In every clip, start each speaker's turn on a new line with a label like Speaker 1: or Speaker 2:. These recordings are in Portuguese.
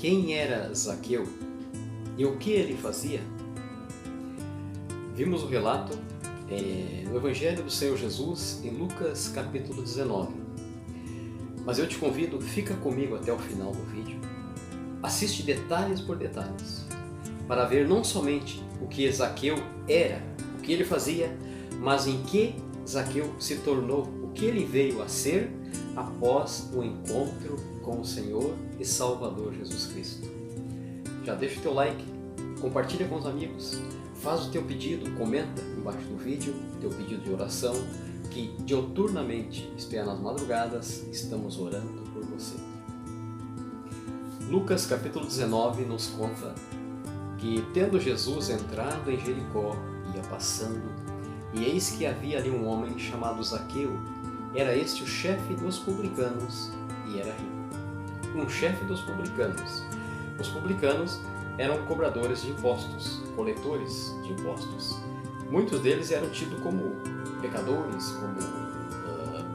Speaker 1: Quem era Zaqueu e o que ele fazia? Vimos o relato no Evangelho do Senhor Jesus em Lucas capítulo 19. Mas eu te convido, fica comigo até o final do vídeo. Assiste detalhes por detalhes, para ver não somente o que Zaqueu era, o que ele fazia, mas em que Zaqueu se tornou, o que ele veio a ser após o encontro com o Senhor e Salvador Jesus Cristo. Já deixa o teu like, compartilha com os amigos, faz o teu pedido, comenta embaixo do vídeo, teu pedido de oração, que diuturnamente, isto é, nas madrugadas, estamos orando por você. Lucas capítulo 19 nos conta que, tendo Jesus entrado em Jericó, ia passando, e eis que havia ali um homem chamado Zaqueu. Era este o chefe dos publicanos e era rico. Um chefe dos publicanos. Os publicanos eram cobradores de impostos, coletores de impostos. Muitos deles eram tidos como pecadores, como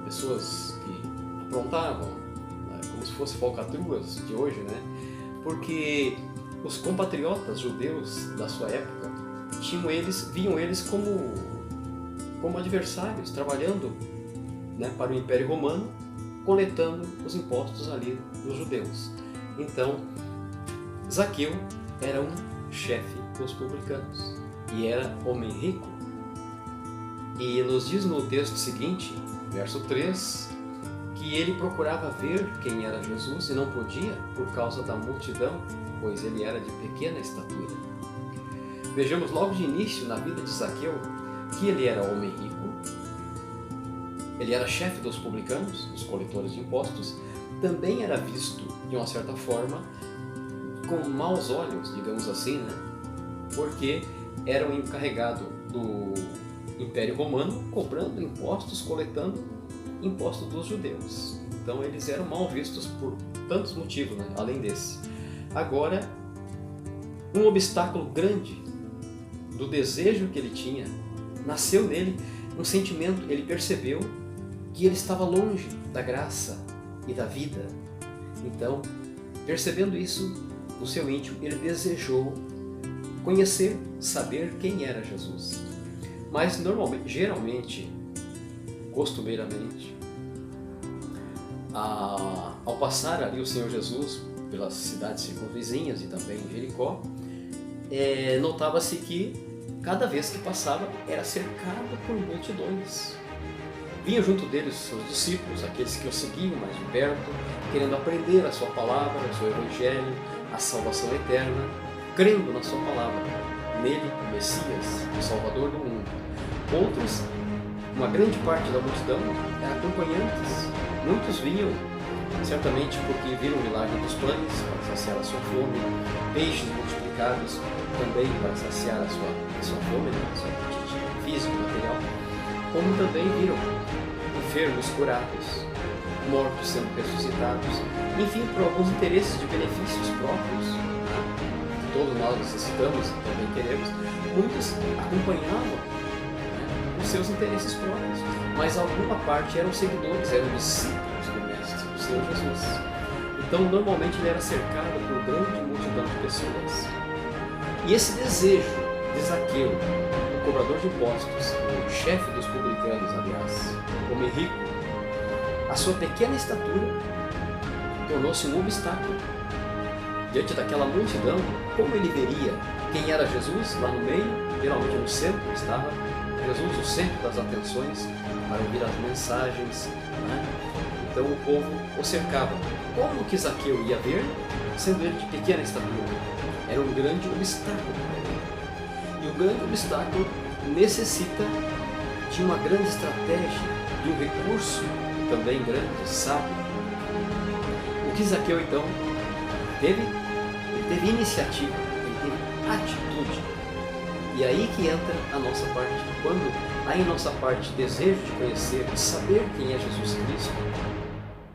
Speaker 1: pessoas que aprontavam, como se fossem falcatruas de hoje, né? Porque os compatriotas judeus da sua época viam eles como adversários, trabalhando, né, para o Império Romano, coletando os impostos ali dos judeus. Então, Zaqueu era um chefe dos publicanos e era homem rico. E nos diz no texto seguinte, verso 3, que ele procurava ver quem era Jesus e não podia por causa da multidão, pois ele era de pequena estatura. Vejamos logo de início na vida de Zaqueu que ele era homem rico, ele era chefe dos publicanos, dos coletores de impostos, também era visto, de uma certa forma, com maus olhos, digamos assim, né? Porque era o encarregado do Império Romano, cobrando impostos, coletando impostos dos judeus. Então eles eram mal vistos por tantos motivos, né? Além desse. Agora, um obstáculo grande do desejo que ele tinha, nasceu nele um sentimento, ele percebeu que ele estava longe da graça e da vida. Então, percebendo isso no seu íntimo, ele desejou conhecer, saber quem era Jesus. Mas geralmente, costumeiramente, ao passar ali o Senhor Jesus pelas cidades circunvizinhas e também em Jericó, notava-se que cada vez que passava era cercado por multidões. Vinham junto deles os seus discípulos, aqueles que o seguiam mais de perto, querendo aprender a sua palavra, o seu evangelho, a salvação eterna, crendo na sua palavra, nele, o Messias, o Salvador do mundo. Outros, uma grande parte da multidão, eram acompanhantes. Muitos vinham, certamente porque viram o milagre dos pães para saciar a sua fome, peixes multiplicados também para saciar a sua fome, a sua apetite físico, material, como também viram enfermos curados, mortos sendo ressuscitados, enfim, por alguns interesses de benefícios próprios, que todos nós necessitamos e também queremos. Muitos acompanhavam, os seus interesses próprios, mas alguma parte eram seguidores, eram discípulos do Mestre, do Senhor Jesus. Então, normalmente ele era cercado por grande multidão de pessoas. E esse desejo de Zaqueu, o cobrador de impostos, o chefe dos publicanos, aliás, homem rico, a sua pequena estatura tornou-se um obstáculo. Diante daquela multidão, como ele veria quem era Jesus lá no meio? Geralmente no centro estava Jesus, o centro das atenções, para ouvir as mensagens, né? Então o povo o cercava. Como que Zaqueu ia ver, sendo ele de pequena estatura? Era um grande obstáculo para ele. E o grande obstáculo necessita de uma grande estratégia, de um recurso também grande, sábio. O que Zaqueu então teve? Ele teve iniciativa, ele teve atitude. E aí que entra a nossa parte. Quando há em nossa parte desejo de conhecer, de saber quem é Jesus Cristo,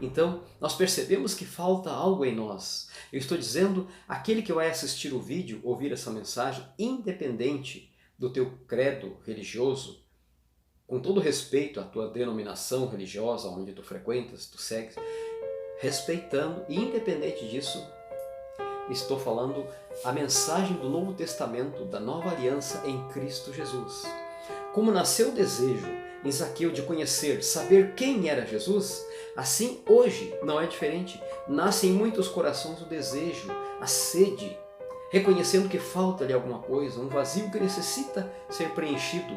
Speaker 1: então nós percebemos que falta algo em nós. Eu estou dizendo, aquele que vai assistir o vídeo, ouvir essa mensagem, independente do teu credo religioso, com todo respeito à tua denominação religiosa, onde tu frequentas, tu segues, respeitando, e independente disso, estou falando a mensagem do Novo Testamento, da nova aliança em Cristo Jesus. Como nasceu o desejo em Zaqueu de conhecer, saber quem era Jesus, assim hoje não é diferente. Nasce em muitos corações o desejo, a sede, reconhecendo que falta-lhe alguma coisa, um vazio que necessita ser preenchido.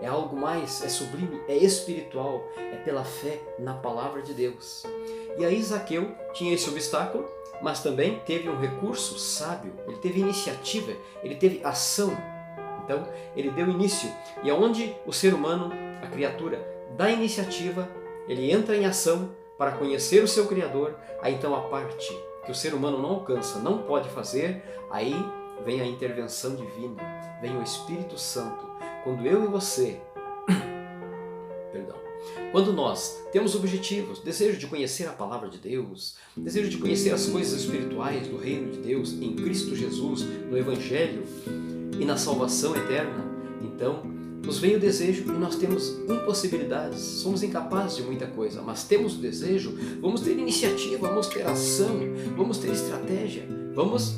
Speaker 1: É algo mais, é sublime, é espiritual, é pela fé na palavra de Deus. E aí Zaqueu tinha esse obstáculo, mas também teve um recurso sábio, ele teve iniciativa, ele teve ação. Então ele deu início, e aonde o ser humano, a criatura, dá iniciativa, ele entra em ação para conhecer o seu Criador, aí então a parte que o ser humano não alcança, não pode fazer, aí vem a intervenção divina, vem o Espírito Santo. Quando eu e você, quando nós temos objetivos, desejo de conhecer a palavra de Deus, desejo de conhecer as coisas espirituais do reino de Deus em Cristo Jesus, no Evangelho e na salvação eterna, então nos vem o desejo e nós temos impossibilidades, somos incapazes de muita coisa, mas temos o desejo, vamos ter iniciativa, vamos ter ação, vamos ter estratégia, vamos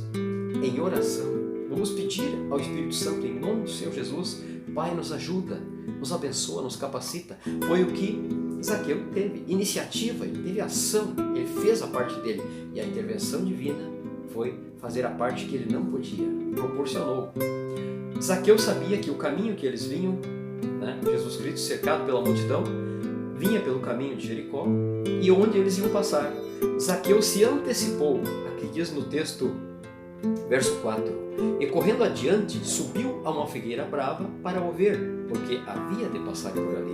Speaker 1: em oração, vamos pedir ao Espírito Santo em nome do Senhor Jesus, Pai, nos ajuda, nos abençoa, nos capacita. Foi o que Zaqueu teve, iniciativa, ele teve ação, ele fez a parte dele, e a intervenção divina foi fazer a parte que ele não podia, proporcionou. Zaqueu sabia que o caminho que eles vinham, Jesus Cristo cercado pela multidão, vinha pelo caminho de Jericó, e onde eles iam passar. Zaqueu se antecipou, aqui diz no texto, verso 4, e correndo adiante, subiu a uma figueira brava para o ver, porque havia de passar por ali.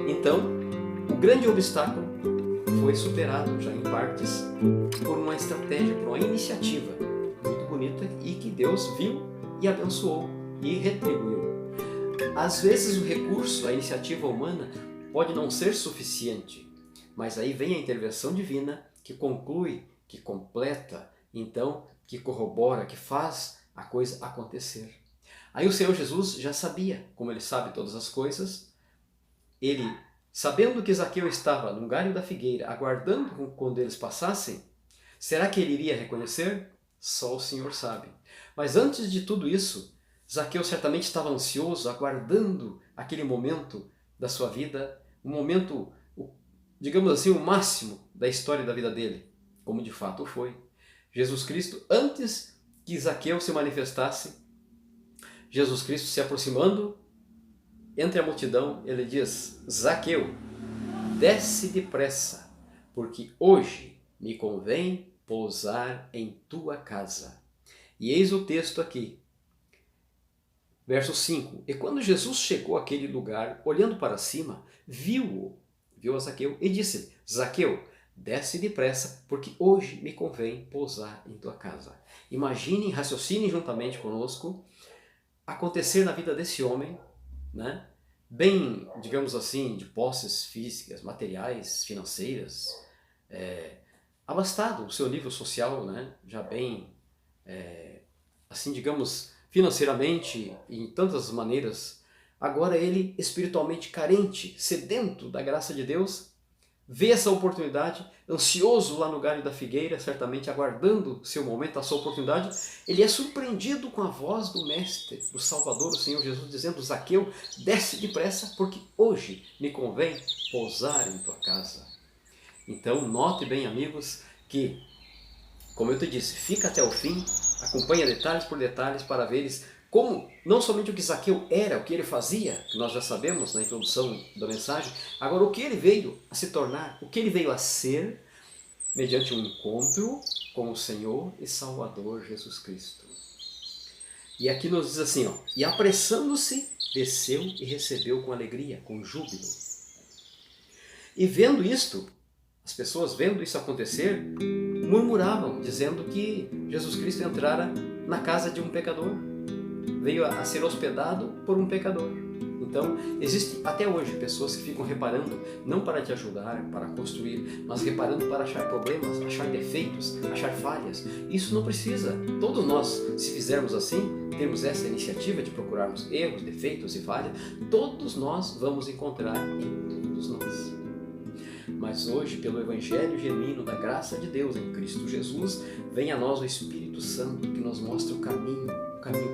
Speaker 1: Então, o grande obstáculo foi superado já em partes por uma estratégia, por uma iniciativa muito bonita e que Deus viu e abençoou e retribuiu. Às vezes o recurso, a iniciativa humana pode não ser suficiente, mas aí vem a intervenção divina que conclui, que completa, então que corrobora, que faz a coisa acontecer. Aí o Senhor Jesus já sabia, como ele sabe todas as coisas, ele, sabendo que Zaqueu estava num galho da figueira, aguardando quando eles passassem, será que ele iria reconhecer? Só o Senhor sabe. Mas antes de tudo isso, Zaqueu certamente estava ansioso, aguardando aquele momento da sua vida, um momento, digamos assim, o máximo da história da vida dele, como de fato foi. Jesus Cristo, antes que Zaqueu se manifestasse, Jesus Cristo se aproximando entre a multidão, ele diz: Zaqueu, desce depressa, porque hoje me convém pousar em tua casa. E eis o texto aqui, verso 5. E quando Jesus chegou àquele lugar, olhando para cima, viu a Zaqueu e disse: Zaqueu, desce depressa, porque hoje me convém pousar em tua casa. Imaginem, raciocinem juntamente conosco acontecer na vida desse homem, bem, digamos assim, de posses físicas, materiais, financeiras, abastado, o seu nível social, já bem, assim, digamos, financeiramente, em tantas maneiras. Agora ele, espiritualmente carente, sedento da graça de Deus, vê essa oportunidade, ansioso lá no galho da figueira, certamente aguardando seu momento, a sua oportunidade. Ele é surpreendido com a voz do Mestre, do Salvador, o Senhor Jesus, dizendo: Zaqueu, desce depressa, porque hoje me convém pousar em tua casa. Então, note bem, amigos, que, como eu te disse, fica até o fim, acompanha detalhes por detalhes para veres como, não somente o que Zaqueu era, o que ele fazia, que nós já sabemos na introdução da mensagem, agora o que ele veio a se tornar, o que ele veio a ser, mediante um encontro com o Senhor e Salvador Jesus Cristo. E aqui nos diz assim, e apressando-se, desceu e recebeu com alegria, com júbilo. E vendo isto, as pessoas vendo isso acontecer, murmuravam, dizendo que Jesus Cristo entrara na casa de um pecador. Veio a ser hospedado por um pecador. Então, existe até hoje pessoas que ficam reparando, não para te ajudar, para construir, mas reparando para achar problemas, achar defeitos, achar falhas. Isso não precisa. Todos nós, se fizermos assim, temos essa iniciativa de procurarmos erros, defeitos e falhas, todos nós vamos encontrar em todos nós. Mas hoje, pelo Evangelho genuíno da graça de Deus em Cristo Jesus, vem a nós o Espírito Santo que nos mostra o caminho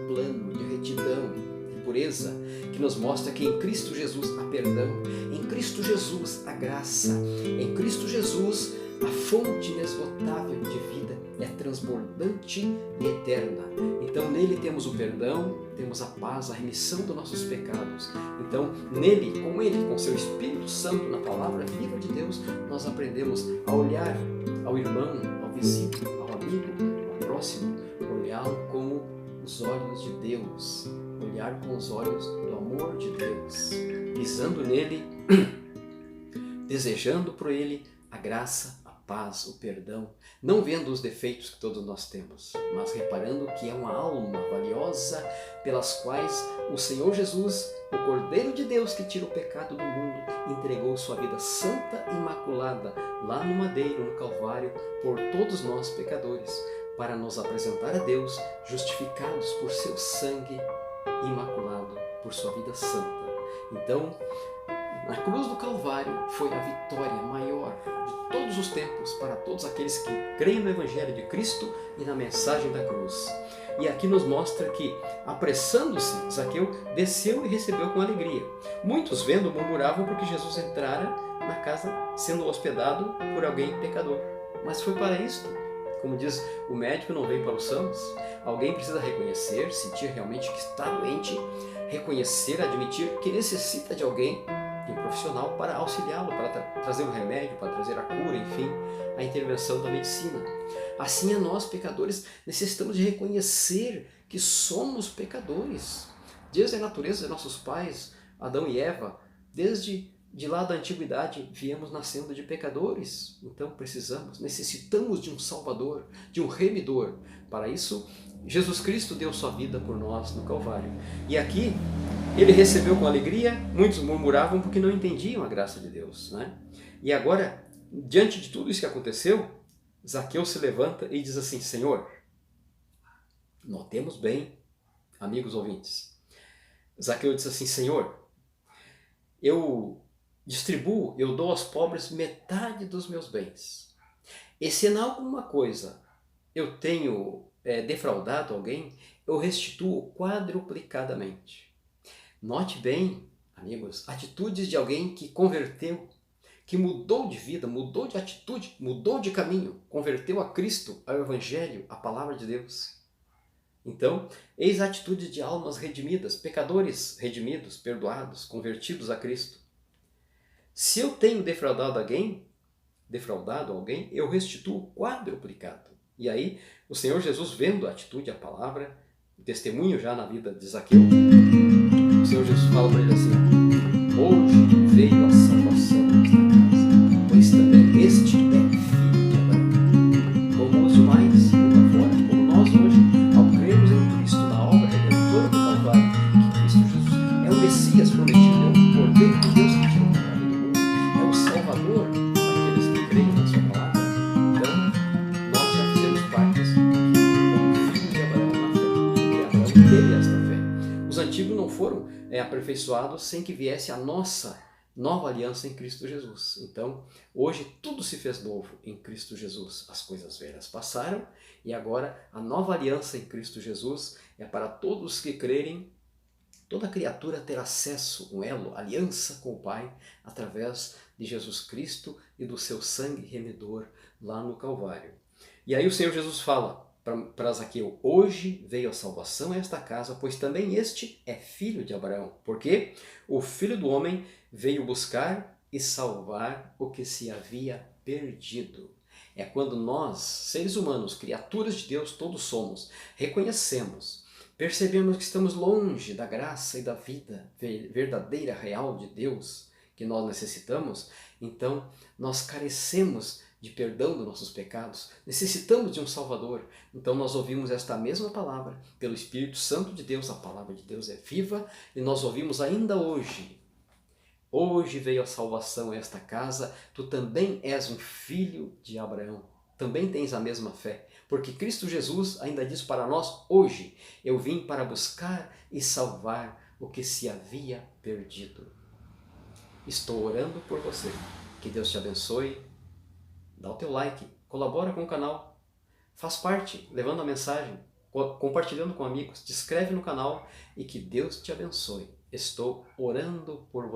Speaker 1: plano de retidão, de pureza, que nos mostra que em Cristo Jesus há perdão, em Cristo Jesus há graça, em Cristo Jesus a fonte inesgotável de vida é transbordante e eterna. Então nele temos o perdão, temos a paz, a remissão dos nossos pecados. Então nele, com seu Espírito Santo, na palavra viva de Deus, nós aprendemos a olhar ao irmão, ao vizinho, ao amigo, ao próximo, olhá-lo como os olhos de Deus, olhar com os olhos do amor de Deus, pisando nele, desejando por ele a graça, a paz, o perdão, não vendo os defeitos que todos nós temos, mas reparando que é uma alma valiosa pelas quais o Senhor Jesus, o Cordeiro de Deus que tira o pecado do mundo, entregou sua vida santa e imaculada lá no madeiro, no Calvário, por todos nós pecadores, para nos apresentar a Deus justificados por seu sangue imaculado, por sua vida santa. Então, na cruz do Calvário foi a vitória maior de todos os tempos para todos aqueles que creem no Evangelho de Cristo e na mensagem da cruz. E aqui nos mostra que, apressando-se, Zaqueu desceu e recebeu com alegria. Muitos, vendo, murmuravam porque Jesus entrara na casa sendo hospedado por alguém pecador. Mas foi para isto. Como diz, o médico não veio para os sãos. Alguém precisa reconhecer, sentir realmente que está doente, reconhecer, admitir que necessita de alguém, de um profissional, para auxiliá-lo, para trazer um remédio, para trazer a cura, enfim, a intervenção da medicina. Assim é nós, pecadores, necessitamos de reconhecer que somos pecadores. Desde a natureza de nossos pais, Adão e Eva, desde lá da antiguidade, viemos nascendo de pecadores. Então necessitamos de um Salvador, de um Remidor. Para isso, Jesus Cristo deu sua vida por nós no Calvário. E aqui, ele recebeu com alegria, muitos murmuravam porque não entendiam a graça de Deus, né? E agora, diante de tudo isso que aconteceu, Zaqueu se levanta e diz assim: Senhor, notemos bem, amigos ouvintes, Zaqueu diz assim: Senhor, eu dou aos pobres metade dos meus bens. E se em alguma coisa eu tenho defraudado alguém, eu restituo quadruplicadamente. Note bem, amigos, atitudes de alguém que converteu, que mudou de vida, mudou de atitude, mudou de caminho, converteu a Cristo, ao Evangelho, à Palavra de Deus. Então, eis a atitude de almas redimidas, pecadores redimidos, perdoados, convertidos a Cristo. Se eu tenho defraudado alguém, eu restituo quadruplicado. E aí, o Senhor Jesus, vendo a atitude, a palavra, o testemunho já na vida de Zaqueu, o Senhor Jesus fala para ele assim: hoje veio a salvação nesta casa, pois também este é filho de Abraão. Como os demais, mundo afora, como nós hoje, ao crermos em Cristo, na obra redentora do Calvário, que Cristo Jesus é o Messias prometido, é o Cordeiro de Deus que tira o pecado do mundo, é o Salvador daqueles que creem na sua palavra. Então, nós já fizemos parte como filho de Abraão na fé, porque Abraão teve esta fé. Os antigos não foram aperfeiçoados sem que viesse a nossa nova aliança em Cristo Jesus. Então, hoje tudo se fez novo em Cristo Jesus. As coisas velhas passaram e agora a nova aliança em Cristo Jesus é para todos que crerem. Toda criatura ter acesso, um elo, aliança com o Pai, através de Jesus Cristo e do seu sangue remidor lá no Calvário. E aí o Senhor Jesus fala para Zaqueu: hoje veio a salvação a esta casa, pois também este é filho de Abraão. Porque o Filho do Homem veio buscar e salvar o que se havia perdido. É quando nós, seres humanos, criaturas de Deus, todos somos, reconhecemos, percebemos que estamos longe da graça e da vida verdadeira, real de Deus que nós necessitamos, então nós carecemos de perdão dos nossos pecados, necessitamos de um Salvador. Então nós ouvimos esta mesma palavra pelo Espírito Santo de Deus, a palavra de Deus é viva, e nós ouvimos ainda hoje: hoje veio a salvação a esta casa, tu também és um filho de Abraão, também tens a mesma fé. Porque Cristo Jesus ainda diz para nós hoje: eu vim para buscar e salvar o que se havia perdido. Estou orando por você. Que Deus te abençoe. Dá o teu like, colabora com o canal, faz parte, levando a mensagem, compartilhando com amigos, te inscreve no canal e que Deus te abençoe. Estou orando por você.